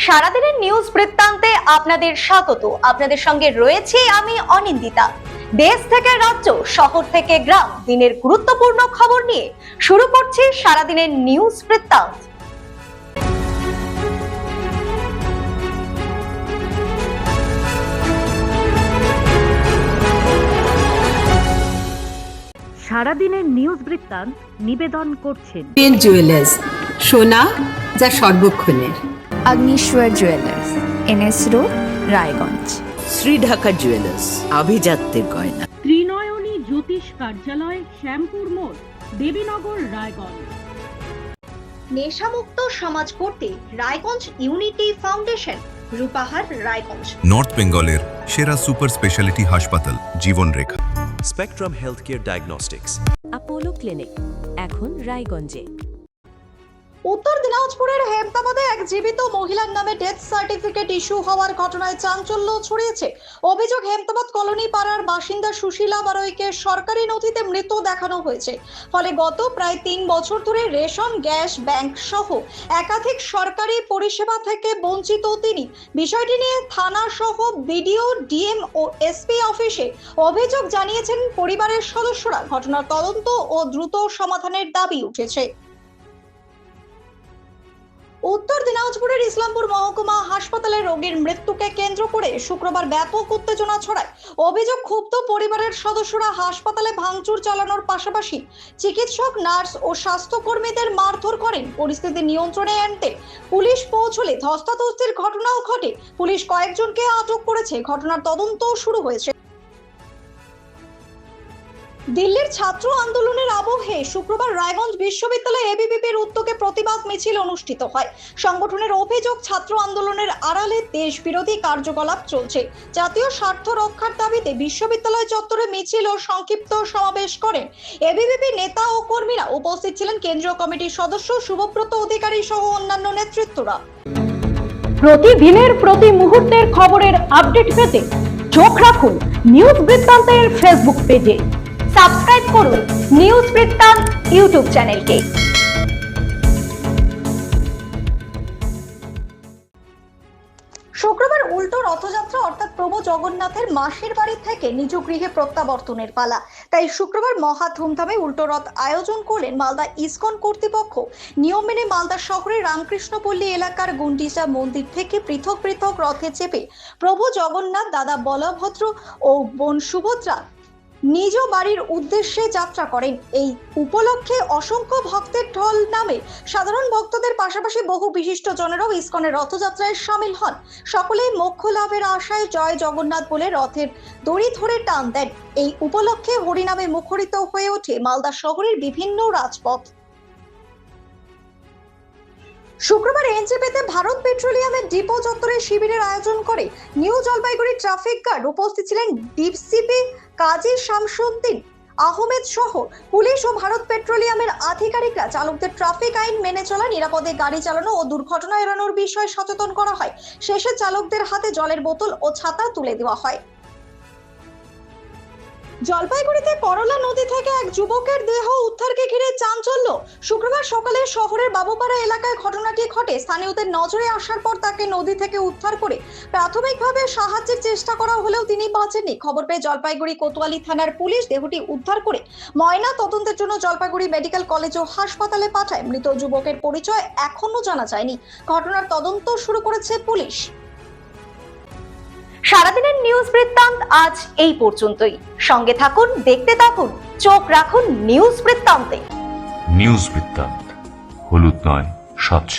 সারাদিনের নিউজ বৃত্তান্তে আপনাদের স্বাগত। আপনাদের সঙ্গে রয়েছে আমি অনিন্দিতা। দেশ থেকে রাজ্য, শহর থেকে গ্রাম, দিনের গুরুত্বপূর্ণ খবর নিয়ে শুরু করছি সারাদিনের নিউজ বৃত্তান্ত। সারাদিনের নিউজ বৃত্তান্ত নিবেদন করছেন জুয়েলার্স, সোনা যা সর্বক্ষণের। Agnishwar jewellers, NS road, Raiganj. Shri Dhaka jewellers, আভিজাত্যের গয়না। ত্রিনয়নী জ্যোতিষ কার্যালয়, শ্যামপুর মোড়, দেবীনগর, রায়গঞ্জ। নেশামুক্ত সমাজ করতে Raiganj unity foundation, Rupahar, Raiganj. North বেঙ্গলের সেরা সুপার স্পেশালিটি হাসপাতাল Jibanrekha. Spectrum health care diagnostics, Apollo clinic, এখন রায়গঞ্জে। উত্তর দিনাজপুরের হেমতাবাদে এক জীবিত মহিলার নামে ডেথ সার্টিফিকেট ইস্যু হওয়ার ঘটনায় চাঞ্চল্য ছড়িয়েছে। অভিযোগ, হেমতাবাদ কলোনি পাড়ার বাসিন্দা সুশীলা বারৈকে সরকারি নথিতে মৃত দেখানো হয়েছে। ফলে গত প্রায় 3 বছর ধরে রেশন, গ্যাস, ব্যাংক সহ একাধিক সরকারি পরিষেবা থেকে বঞ্চিত তিনি। বিষয়টি নিয়ে থানা সহ বিডিও, ডিএম ও এসপি অফিসে অভিযোগ জানিয়েছেন পরিবারের সদস্যরা। ঘটনার তদন্ত ও দ্রুত সমাধানের দাবি উঠেছে। উত্তর দিনাজপুরের ইসলামপুর মহকুমা হাসপাতালে রোগীর মৃত্যুকে কেন্দ্র করে শুক্রবার ব্যাপক উত্তেজনা ছড়ায়। অভিযোগ, ক্ষুব্ধ পরিবারের সদস্যরা হাসপাতালে ভাঙচুর চালানোর পাশাপাশি চিকিৎসক, নার্স ও স্বাস্থ্যকর্মীদের মারধর করেন। পরিস্থিতি নিয়ন্ত্রণে আনতে পুলিশ পৌঁছলে ধস্তাধস্তির ঘটনাও ঘটে। পুলিশ কয়েকজনকে আটক করেছে। ঘটনার তদন্ত শুরু হয়েছে। দিল্লির ছাত্র আন্দোলনের আবহে শুক্রবার রায়গঞ্জ বিশ্ববিদ্যালয়ে এবিভিপির উদ্যোগে প্রতিবাদ মিছিল অনুষ্ঠিত হয়। সংগঠনের অভিযোগ, ছাত্র আন্দোলনের আড়ালে দেশ বিরোধী কার্যকলাপ চলছে। জাতীয় স্বার্থ রক্ষার দাবিতে বিশ্ববিদ্যালয় চত্বরে মিছিল ও সংক্ষিপ্ত সমাবেশ করেন এবিভিপি নেতা ও কর্মীরা। উপস্থিত ছিলেন কেন্দ্রীয় কমিটির সদস্য শুভব্রত অধিকারী সহ অন্যান্য নেতৃত্বরা। প্রতিদিনের প্রতি মুহূর্তের খবরের আপডেট পেতে চোখ রাখুন নিউজ বৃত্তান্তের ফেসবুক পেজে। সাবস্ক্রাইব করুন নিউজ বৃত্তান্ত ইউটিউব চ্যানেলকে। শুক্রবার উল্টো রথযাত্রা অর্থাৎ প্রভু জগন্নাথের মাসির বাড়ি থেকে নিজ গৃহে প্রত্যাবর্তনের পালা। তাই শুক্রবার মহা ধুমধামে উল্টো রথ আয়োজন করলেন মালদা ইসকন কর্তৃপক্ষ। নিয়ম মেনে মালদা শহরের রামকৃষ্ণপল্লী এলাকার গুন্ডিচা মন্দির থেকে পৃথক পৃথক রথে চেপে প্রভু জগন্নাথ, দাদা বলভদ্র ও বোন সুভদ্রা নিজ বাড়ির উদ্দেশ্যে যাত্রা করেন। এই উপলক্ষে অসংখ্য ভক্তের ঢল নামে সাধারণ ভক্তদের পাশাপাশি বহু বিশিষ্ট জনেরাও ইসকনের রথযাত্রায় সামিল হন। সকলেই মোক্ষ লাভের আশায় জয় জগন্নাথ বলে রথের দড়ি ধরে টান দেন। এই উপলক্ষে হরিনামে মুখরিত হয়ে ওঠে মালদা শহরের বিভিন্ন রাজপথ। শুক্রবার এনজেপিতে ভারত পেট্রোলিয়ামের ডিপো চত্বরে শিবিরের আয়োজন করে নিউ জলপাইগুড়ি ট্রাফিক গার্ড। উপস্থিত ছিলেন ডিসিপি কাজী শামসুদ্দিন আহমেদ সহ পুলিশ ও ভারত পেট্রোলিয়ামের আধিকারিকরা। চালকদের ট্রাফিক আইন মেনে চলা, নিরাপদে গাড়ি চালানো ও দুর্ঘটনা এড়ানোর বিষয়ে সচেতন করা হয়। শেষে চালকদের হাতে জলের বোতল ও ছাতা তুলে দেওয়া হয়। জলপাইগুড়িতে করলা নদী থেকে এক যুবকের দেহ উদ্ধারকে ঘিরে চাঞ্চল্য। শুক্রবার সকালে শহরের বাবুপাড়া এলাকায় ঘটনাটি ঘটে। স্থানীয়দের নজরে আসার পর তাকে নদী থেকে উদ্ধার করে প্রাথমিকভাবে সাহায্যের চেষ্টা করা হলেও তিনি বাঁচেননি। খবর পেয়ে জলপাইগুড়ি কোতোয়ালি থানার পুলিশ দেহটি উদ্ধার করে ময়না তদন্তের জন্য জলপাইগুড়ি মেডিকেল কলেজ ও হাসপাতালে পাঠায়। মৃত যুবকের পরিচয় এখনো জানা যায়নি। ঘটনার তদন্ত শুরু করেছে পুলিশ। সারাদিনের নিউজ বৃত্তান্ত আজ এই পর্যন্তই। সঙ্গে থাকুন, দেখতে থাকুন, চোখ রাখুন নিউজ বৃত্তান্তে। নিউজ বৃত্তান্ত, হলুদ নয়, স্বচ্ছ।